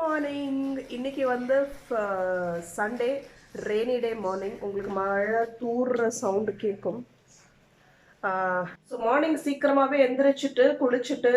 Morning. இன்னைக்கு வந்து Sunday, rainy day morning. உங்களுக்கு மழை தூர்ற சவுண்டு கேட்கும். ஸோ மார்னிங் சீக்கிரமாகவே எந்திரிச்சிட்டு குளிச்சுட்டு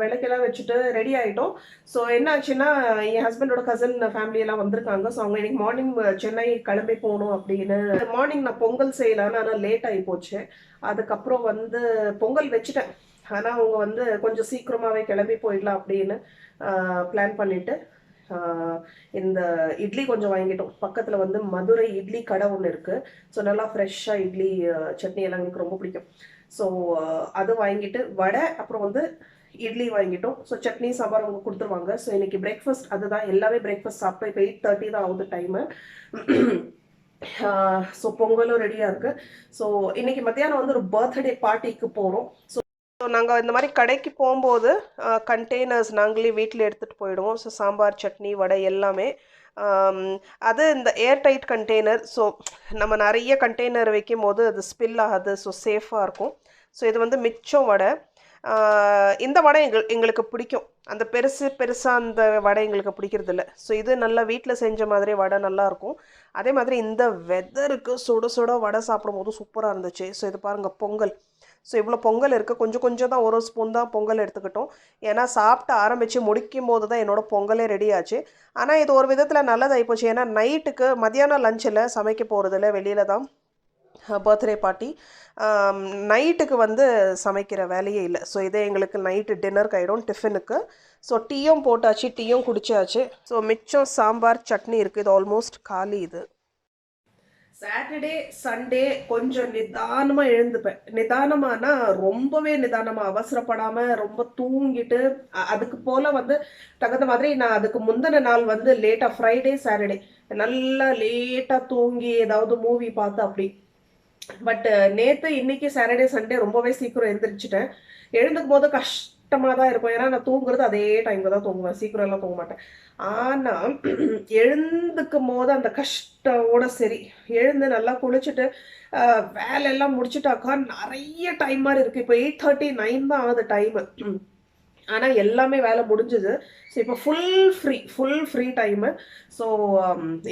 விளக்கெல்லாம் வச்சுட்டு ரெடி ஆகிட்டோம். ஸோ என்ன ஆச்சுன்னா, என் ஹஸ்பண்டோட கசின் ஃபேமிலி எல்லாம் வந்திருக்காங்க. ஸோ அவங்க இன்னைக்கு மார்னிங் சென்னை கிளம்பி போகணும் அப்படின்னு மார்னிங் நான் பொங்கல் செய்யலான்னு, ஆனால் லேட் ஆகி போச்சு. அதுக்கப்புறம் வந்து பொங்கல் வச்சுட்டேன். ஆனால் அவங்க வந்து கொஞ்சம் சீக்கிரமாகவே கிளம்பி போயிடலாம் அப்படின்னு பிளான் பண்ணிட்டு இந்த இட்லி கொஞ்சம் வாங்கிட்டோம். பக்கத்தில் வந்து மதுரை இட்லி கடை ஒன்று இருக்குது. ஸோ நல்லா ஃப்ரெஷ்ஷாக இட்லி சட்னி எல்லாம் எனக்கு ரொம்ப பிடிக்கும். ஸோ அது வாங்கிட்டு வடை, அப்புறம் வந்து இட்லி வாங்கிட்டோம். ஸோ சட்னி சாம்பார் அவங்க கொடுத்துருவாங்க. ஸோ இன்னைக்கு பிரேக்ஃபாஸ்ட் அதுதான். எல்லாமே பிரேக்ஃபாஸ்ட் சாப்பிட்டோம். இப்போ 8:30 தான் ஆகுது டைமு. ஸோ பொங்கலும் ரெடியாக இருக்குது. ஸோ இன்னைக்கு மத்தியானம் வந்து ஒரு பர்த்டே பார்ட்டிக்கு போகிறோம். ஸோ நாங்கள் இந்த மாதிரி கடைக்கு போகும்போது கண்டெய்னர்ஸ் நாங்களே வீட்டில் எடுத்துகிட்டு போயிடுவோம். ஸோ சாம்பார், சட்னி, வடை எல்லாமே அது இந்த ஏர்டைட் கண்டெய்னர். ஸோ நம்ம நிறைய கண்டெய்னர் வைக்கும் போது அது ஸ்பில் ஆகாது. ஸோ சேஃபாக இருக்கும். ஸோ இது வந்து மிச்சம் வடை. இந்த வடை எங்களுக்கு பிடிக்கும். அந்த பெருசாக அந்த வடை எங்களுக்கு பிடிக்கிறதில்ல. ஸோ இது நல்லா வீட்டில் செஞ்ச மாதிரி வடை நல்லாயிருக்கும். அதே மாதிரி இந்த வெதருக்கு சுட சுட வடை சாப்பிடும்போது சூப்பராக இருந்துச்சு. ஸோ இது பாருங்கள், பொங்கல். ஸோ இவ்வளோ பொங்கல் இருக்குது. கொஞ்சம் தான், ஒரு ஸ்பூன் தான் பொங்கல் எடுத்துக்கிட்டோம். ஏன்னா சாப்பிட்டு ஆரம்பித்து முடிக்கும் போது தான் என்னோடய பொங்கலே ரெடி ஆச்சு. ஆனால் இது ஒரு விதத்தில் நல்லதாகி போச்சு. ஏன்னா நைட்டுக்கு மத்தியானம் லஞ்சில் சமைக்க போகிறதில்ல, வெளியில் தான் பர்த்டே பார்ட்டி. நைட்டுக்கு வந்து சமைக்கிற வேலையே இல்லை. ஸோ இதே எங்களுக்கு நைட்டு டின்னருக்கு ஆகிடும், டிஃபனுக்கு. ஸோ டீயும் போட்டாச்சு, டீயும் குடிச்சாச்சு. ஸோ மிச்சம் சாம்பார், சட்னி இருக்குது. இது ஆல்மோஸ்ட் காலி. இது சாட்டர்டே சண்டே கொஞ்சம் நிதானமாக எழுந்துப்பேன். நிதானமானா ரொம்பவே நிதானமாக, அவசரப்படாமல் ரொம்ப தூங்கிட்டு அதுக்கு போல் வந்து தகுந்த மாதிரி. நான் அதுக்கு முந்தின நாள் வந்து லேட்டாக, ஃப்ரைடே சாட்டர்டே நல்லா லேட்டாக தூங்கி ஏதாவது மூவி பார்த்து அப்படி. பட் நேற்று இன்னைக்கு சாட்டர்டே சண்டே ரொம்பவே சீக்கிரம் எழுந்திரிச்சிட்டேன். எழுந்துக்கும் போது கஷ்டமாக தான் இருக்கும். ஏன்னா நான் தூங்குறது அதே டைமுக்கு தான் தூங்குவேன், சீக்கிரம் எல்லாம் தூங்க மாட்டேன். ஆனால் எழுந்துக்கும் போது அந்த கஷ்டோட சரி எழுந்து நல்லா குளிச்சுட்டு வேலையெல்லாம் முடிச்சுட்டாக்கா நிறைய டைம் மாதிரி இருக்குது. இப்போ 8:39 தான் ஆகுது டைமு. ஆனால் எல்லாமே வேலை முடிஞ்சுது. ஸோ இப்போ ஃபுல் ஃப்ரீ டைமு. ஸோ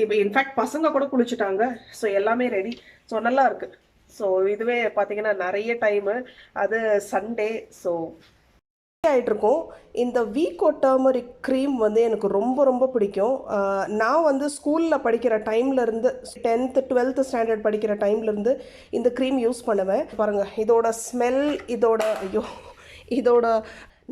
இப்போ இன்ஃபேக்ட் பசங்க கூட குளிச்சுட்டாங்க. ஸோ எல்லாமே ரெடி. ஸோ நல்லா இருக்குது. ஸோ இதுவே பார்த்தீங்கன்னா நிறைய டைமு. அது சண்டே. ஸோ ஆகிட்ருக்கோம். இந்த வீக்கோ டர்மரிக் க்ரீம் வந்து எனக்கு ரொம்ப பிடிக்கும். நான் வந்து ஸ்கூலில் படிக்கிற டைம்லேருந்து 10th 12th ஸ்டாண்டர்ட் படிக்கிற டைம்லேருந்து இந்த க்ரீம் யூஸ் பண்ணுவேன். பாருங்கள் இதோட ஸ்மெல், இதோட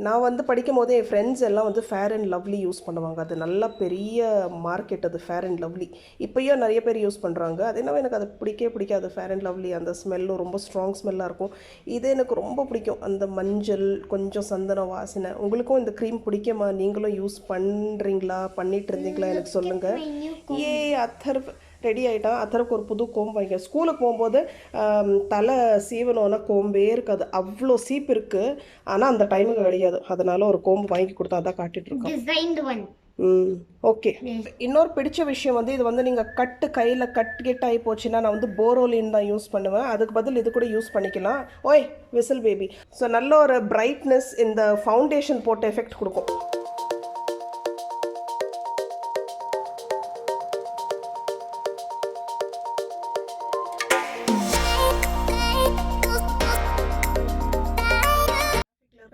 நான் வந்து படிக்கும் போதே என் ஃப்ரெண்ட்ஸ் எல்லாம் வந்து ஃபேர் அண்ட் லவ்லி யூஸ் பண்ணுவாங்க. அது நல்ல பெரிய மார்க்கெட் அது, ஃபேர் அண்ட் லவ்லி. இப்போயும் நிறைய பேர் யூஸ் பண்ணுறாங்க. அது என்னவோ எனக்கு அது பிடிக்காது. ஃபேர் அண்ட் லவ்லி அந்த ஸ்மெல்லும் ரொம்ப ஸ்ட்ராங் ஸ்மெல்லாக இருக்கும். இது எனக்கு ரொம்ப பிடிக்கும். அந்த மஞ்சள், கொஞ்சம் சந்தன வாசனை. உங்களுக்கும் இந்த க்ரீம் பிடிக்குமா? நீங்களும் யூஸ் பண்ணுறீங்களா, பண்ணிட்டு இருந்தீங்களா? எனக்கு சொல்லுங்கள். அத்தர் ரெடி ஆகிட்டான். அத்தருக்கு ஒரு புது கோம்பு வாங்கிக்க. ஸ்கூலுக்கு போகும்போது தலை சீவனோன்னா கோம்பே இருக்காது, அவ்வளோ சீப்பு இருக்குது. ஆனால் அந்த டைமுக்கு கிடையாது. அதனால ஒரு கோம்பு வாங்கி கொடுத்தா அதான் காட்டிகிட்ருக்கோம். ஓகே. இன்னொரு பிடிச்ச விஷயம் வந்து, இது வந்து நீங்கள் கையில் கட் ஆகி போச்சுன்னா நான் வந்து போரோலின் தான் யூஸ் பண்ணுவேன். அதுக்கு பதில் இது கூட யூஸ் பண்ணிக்கலாம். ஓய் விசில் பேபி. ஸோ நல்ல ஒரு பிரைட்னஸ் இந்த ஃபவுண்டேஷன் போட்ட எஃபெக்ட் கொடுக்கும்.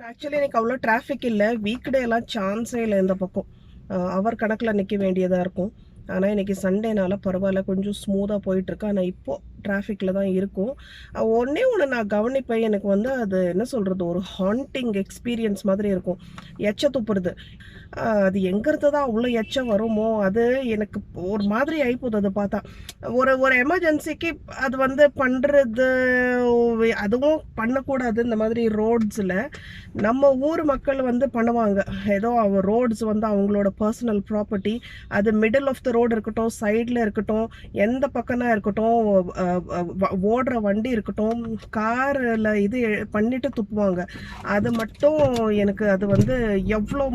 ஆக்சுவலி எனக்கு அவ்வளோ டிராஃபிக் இல்லை. வீக்டே எல்லாம் சான்ஸே இல்லை. இந்த பக்கம் அவர் கணக்கில் நிற்க வேண்டியதாக இருக்கும். ஆனால் இன்றைக்கி சண்டேனால பரவாயில்ல, கொஞ்சம் ஸ்மூத்தாக போயிட்டுருக்கு. ஆனால் இப்போது டிராஃபிக்கில் தான் இருக்கும். ஒன்று நான் கவனிப்பேன். எனக்கு வந்து அது என்ன சொல்கிறது, ஒரு ஹாண்டிங் எக்ஸ்பீரியன்ஸ் மாதிரி இருக்கும். எச்ச துப்புறது, அது எங்கிறது தான் அவ்வளோ எச்சம் வருமோ, அது எனக்கு ஒரு மாதிரி ஆகிப்போகுது. அதை பார்த்தா ஒரு எமர்ஜென்சிக்கு அது வந்து பண்ணுறது, அதுவும் பண்ணக்கூடாது. இந்த மாதிரி ரோட்ஸில் நம்ம ஊர் மக்கள் வந்து பண்ணுவாங்க. ஏதோ ரோட்ஸ் வந்து அவங்களோட பர்சனல் ப்ராப்பர்ட்டி, அது மிடில் ஆஃப் த ரோடு இருக்கட்டும், சைடில் இருக்கட்டும், எந்த பக்கம்னா இருக்கட்டும், ஓடுற வண்டி இருக்கட்டும், காரில் இது பண்ணிட்டு துப்புவாங்க. அது மட்டும் எனக்கு அது வந்து எவ்வளோ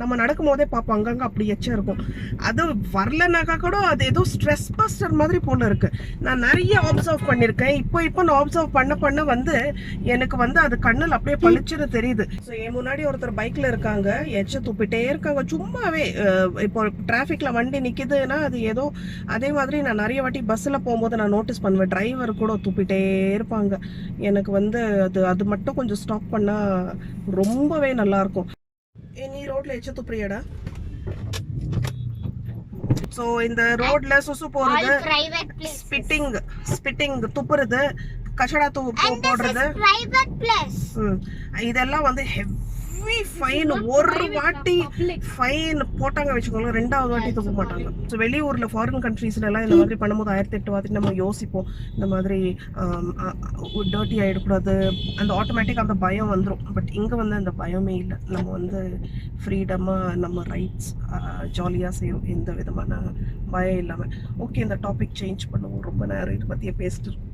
நம்ம நடக்கும் போதே பார்ப்போம் அங்கங்கே அப்படி எச்சம் இருக்கும். அது வரலனாக்கா கூட அது ஏதோ ஸ்ட்ரெஸ் பஸ்டர் மாதிரி போல இருக்கு. நான் நிறைய அப்சர்வ் பண்ணியிருக்கேன். இப்போ நான் அப்சர்வ் பண்ண வந்து எனக்கு வந்து அது கண்ணில் அப்படியே பளிச்சுன்னு தெரியுது. ஸோ என் முன்னாடி ஒருத்தர் பைக்ல இருக்காங்க, எச்ச துப்பிட்டே இருக்காங்க சும்மாவே. இப்போ டிராஃபிக்ல வண்டி நிக்குதுன்னா அது ஏதோ அதே மாதிரி நான் நிறைய வாட்டி பஸ்ஸில் போகும்போது நான் நோட்டீஸ் பண்ணுவேன், டிரைவர் கூட துப்பிட்டே இருப்பாங்க. எனக்கு வந்து அது மட்டும் கொஞ்சம் ஸ்டாப் பண்ணா ரொம்பவே நல்லா இருக்கும். நீ ரோட்ல எச்ச துப்புறியாடா? ஸோ இந்த ரோட்ல சுசு போறது, ஸ்பிட்டிங் துப்புறது, கச்சடா போடுறது, இதெல்லாம் வந்து ஹெவி ஃபைன். ஒரு வாட்டி ஃபைன் போட்டாங்க வச்சுக்கோங்க, 2வது வாட்டி துப்ப மாட்டாங்க. ஸோ வெளியூர்ல ஃபாரின் கண்ட்ரீஸ்ல எல்லாம் இந்த மாதிரி பண்ணும்போது 1008 வாட்டி நம்ம யோசிப்போம், இந்த மாதிரி டர்ட்டி ஆகிடக்கூடாது, அந்த ஆட்டோமேட்டிக் அந்த பயம் வந்துடும். பட் இங்கே வந்து அந்த பயமே இல்லை. நம்ம வந்து ஃப்ரீடமாக நம்ம ரைட்ஸ் ஜாலியாக செய்யும், எந்த விதமான பயம் இல்லாமல். ஓகே, இந்த டாபிக் சேஞ்ச் பண்ணுவோம். ரொம்ப நேரம் இதை பற்றியே பேசிட்டு இருக்கோம்.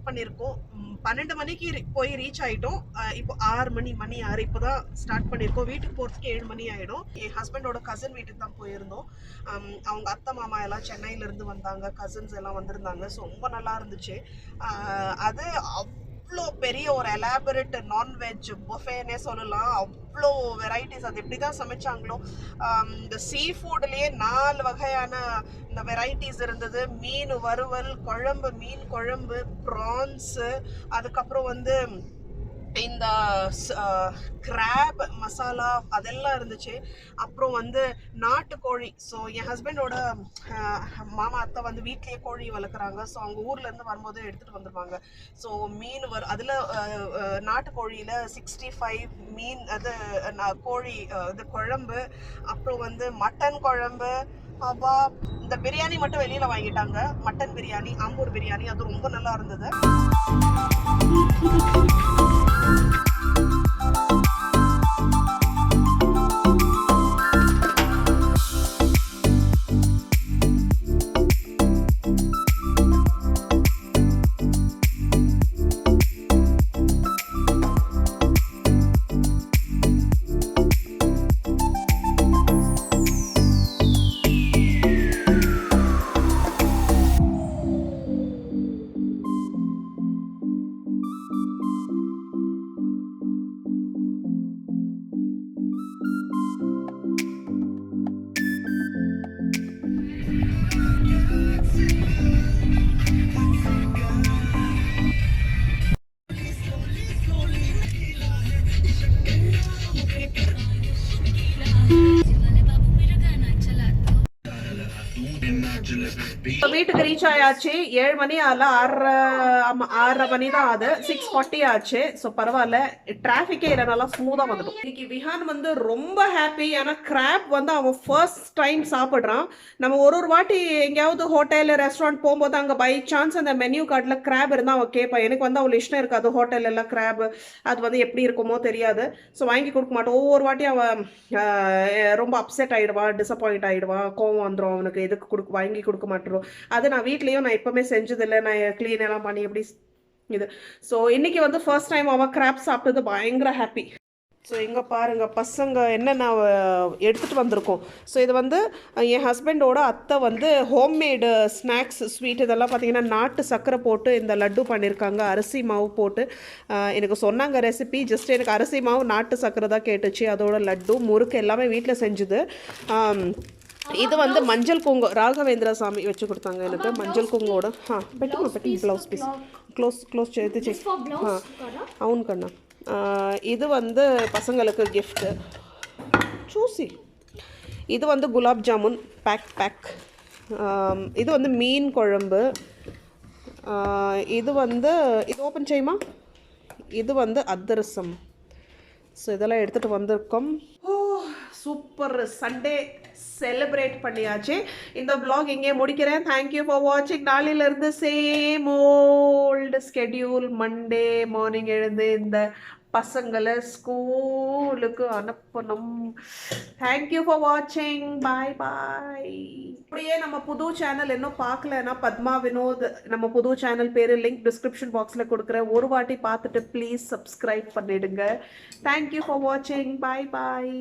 பண்ணியிருக்கோம். 12 மணிக்கு போய் ரீச் ஆகிட்டோம். இப்போ 6 மணி 6 இப்போ தான் ஸ்டார்ட் பண்ணியிருக்கோம். வீட்டுக்கு போகிறதுக்கு 7 மணி ஆகிடும். என் ஹஸ்பண்டோட கசின் வீட்டுக்கு தான் போயிருந்தோம். அவங்க அத்தை மாமா எல்லாம் சென்னையிலேருந்து வந்தாங்க, கசின்ஸ் எல்லாம் வந்திருந்தாங்க. ஸோ ரொம்ப நல்லா இருந்துச்சு. அது அவ்வளோ பெரிய ஒரு எலாபரேட் நான்வெஜ் புஃபேனே சொல்லலாம். அவ்வளோ வெரைட்டிஸ், அது எப்படி தான் சமைச்சாங்களோ. இந்த சீ ஃபுட்லேயே 4 வகையான இந்த வெரைட்டிஸ் இருந்தது. மீன் வறுவல், குழம்பு, மீன் குழம்பு, ப்ரான்ஸு, அதுக்கப்புறம் வந்து இந்த கிராப் மசாலா அதெல்லாம் இருந்துச்சு. அப்புறம் வந்து நாட்டுக்கோழி. ஸோ என் ஹஸ்பண்டோட மாமா அத்தை வந்து வீட்லேயே கோழி வளர்க்குறாங்க. ஸோ அவங்க ஊர்லேருந்து வரும்போது எடுத்துகிட்டு வந்துடுவாங்க. ஸோ மீன் அதில் நாட்டுக்கோழியில் 65 மீன், அது கோழி இது குழம்பு, அப்புறம் வந்து மட்டன் குழம்பு. அப்பா இந்த பிரியாணி மட்டும் வெளியில் வாங்கிட்டாங்க, மட்டன் பிரியாணி, ஆம்பூர் பிரியாணி, அது ரொம்ப நல்லா இருந்தது. வீட்டுக்கு ரீச் ஆயாச்சு. 7 மணி ஆகல, 6:30 மணி தான் ஆகுது. 6:40 ஆச்சு. ஸோ பரவாயில்ல, டிராஃபிக்கே இல்லை, நல்லா ஸ்மூத்தாக வந்துடும். இன்னைக்கு விஹான் வந்து ரொம்ப ஹாப்பி. ஏன்னா கிராப் வந்து அவன் ஃபர்ஸ்ட் டைம் சாப்பிட்றான். நம்ம ஒரு வாட்டி எங்கேயாவது ஹோட்டல் ரெஸ்டாரண்ட் போகும்போது அங்கே பை சான்ஸ் அந்த மெனு கார்டில் கிராப் இருந்தால் அவன் கேட்பான். எனக்கு வந்து அவ்வளோ இஷ்டம் இருக்காது ஹோட்டல் எல்லாம் கிராப், அது வந்து எப்படி இருக்குமோ தெரியாது. ஸோ வாங்கி கொடுக்க மாட்டோம். ஒவ்வொரு வாட்டியும் அவன் ரொம்ப அப்செட் ஆகிடுவான், டிசப்பாயிண்ட் ஆகிடுவான், கோவம் வந்துடும் அவனுக்கு, எதுக்கு வாங்கி கொடுக்க மாட்டோம். அது நான் வீட்லேயும் நான் எப்பவுமே செஞ்சதில்லை, நான் க்ளீன் எல்லாம் பண்ணி எப்படி இது. ஸோ இன்னைக்கு வந்து ஃபர்ஸ்ட் டைம் அவன் கிராப் சாப்பிட்டது பயங்கர ஹாப்பி. ஸோ இங்கே பாருங்கள் பசங்க என்னென்ன எடுத்துகிட்டு வந்திருக்கோம். ஸோ இது வந்து என் ஹஸ்பண்டோட அத்தை வந்து ஹோம்மேடு ஸ்நாக்ஸ் ஸ்வீட், இதெல்லாம் பார்த்தீங்கன்னா நாட்டு சர்க்கரை போட்டு இந்த லட்டு பண்ணியிருக்காங்க, அரிசி மாவு போட்டு. எனக்கு சொன்னாங்க ரெசிபி, ஜஸ்ட் எனக்கு அரிசி மாவு நாட்டு சர்க்கரை தான் கேட்டுச்சு. அதோட லட்டு முறுக்கு எல்லாமே வீட்டில் செஞ்சுது. இது வந்து மஞ்சள் குங்கு, ராகவேந்திரா சாமி வச்சு கொடுத்தாங்க எனக்கு மஞ்சள் குங்கோட. பெட்டி ப்ளவுஸ் பீஸ் க்ளோஸ் చేతి అవును కన్నా. இது வந்து பசங்களுக்கு கிஃப்ட்டு చూసి. இது வந்து குலாப் ஜாமுன் பேக். இது வந்து மீன் குழம்பு. இது வந்து இது ஓப்பன் செய்யுமா, இது வந்து அதிரசம். ஸோ இதெல்லாம் எடுத்துகிட்டு வந்திருக்கோம். சூப்பர் சண்டே செலிப்ரேட் பண்ணியாச்சு. இந்த vlog இங்கே முடிக்கிறேன். தேங்க்யூ ஃபார் வாட்சிங். நாளையிலேருந்து same old schedule. Monday morning எழுந்து இந்த பசங்களை ஸ்கூலுக்கு அனுப்பணும். தேங்க்யூ ஃபார் வாட்சிங். பாய் பாய். அப்படியே நம்ம புது சேனல் இன்னும் பார்க்கலன்னா பத்மா வினோத், நம்ம புது சேனல் பேர் லிங்க் டிஸ்கிரிப்ஷன் பாக்ஸில் கொடுக்குறேன். ஒரு வாட்டி பார்த்துட்டு ப்ளீஸ் சப்ஸ்கிரைப் பண்ணிடுங்க. தேங்க்யூ ஃபார் வாட்சிங். பாய் பாய்.